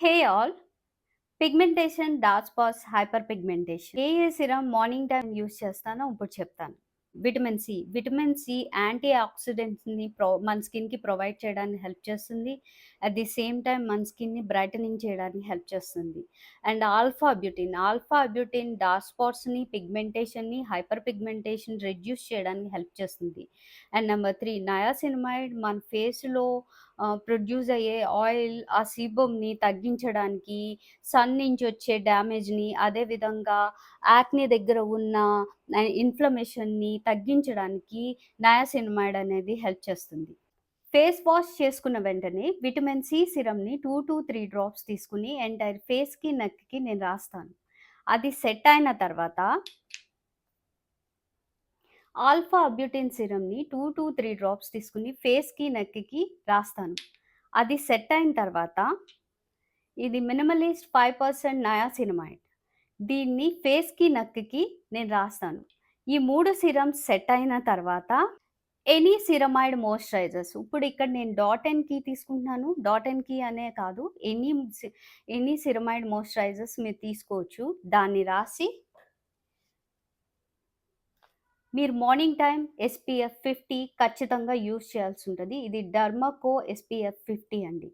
Hey all, pigmentation, dark spots, hyper pigmentation. ఏ ఏ serum morning time use చేస్తానో ఇప్పుడు చెప్తాను. విటమిన్ సి యాంటీ ఆక్సిడెంట్స్‌ని మన స్కిన్‌కి ప్రొవైడ్ చేయడానికి హెల్ప్ చేస్తుంది. అట్ ది సేమ్ టైమ్ మన స్కిన్‌ని బ్రైటనింగ్ చేయడానికి హెల్ప్ చేస్తుంది. అండ్ ఆల్ఫా బ్యూటిన్ డార్క్ స్పాట్స్‌ని, పిగ్మెంటేషన్‌ని, హైపర్ పిగ్మెంటేషన్ రెడ్యూస్ చేయడానికి హెల్ప్ చేస్తుంది. అండ్ నెంబర్ 3 నయాసినమైడ్ మన ఫేస్‌లో ప్రొడ్యూస్ అయ్యే ఆయిల్, ఆ సీబమ్‌ని తగ్గించడానికి, సన్ నుంచి వచ్చే డ్యామేజ్‌ని, అదేవిధంగా యాక్నే దగ్గర ఉన్న ఇన్‌ఫ్లమేషన్‌ని తగ్గించడానికి నయాసినమైడ్ అనేది హెల్ప్ చేస్తుంది. ఫేస్ వాష్ చేసుకున్న వెంటనే విటమిన్ సి సిరమ్‌ని 2-3 డ్రాప్స్ తీసుకొని ఎంటైర్ ఫేస్‌కి, నెక్‌కి నేను రాస్తాను. అది సెట్ అయిన తర్వాత ఆల్ఫా అబ్యూటిన్ సిరమ్‌ని 2-3 డ్రాప్స్ తీసుకొని ఫేస్‌కి, నెక్‌కి రాస్తాను. అది సెట్ అయిన తర్వాత ఇది మినిమలిస్ట్ 5% నయాసినమైడ్. దీన్ని ఫేస్‌కి, నెక్‌కి నేను రాస్తాను. ఈ 3 సిరమ్స్ సెట్ అయిన తర్వాత ఎనీ సిరమైడ్ మాయిశ్చరైజర్స్ ఇప్పుడు ఇక్కడ నేను డాట్ అండ్ కీ తీసుకుంటున్నాను. డాట్ అండ్ కీ అనే కాదు సి ఎనీ సిరమైడ్ మాయిశ్చరైజర్స్ మీరు తీసుకోవచ్చు. దాన్ని రాసి మీరు మార్నింగ్ టైమ్ ఎస్‌పీఎఫ్ 50 ఖచ్చితంగా యూజ్ చేయాల్సుంటది. ఇది డర్మాకో ఎస్‌పీఎఫ్ 50 అండి.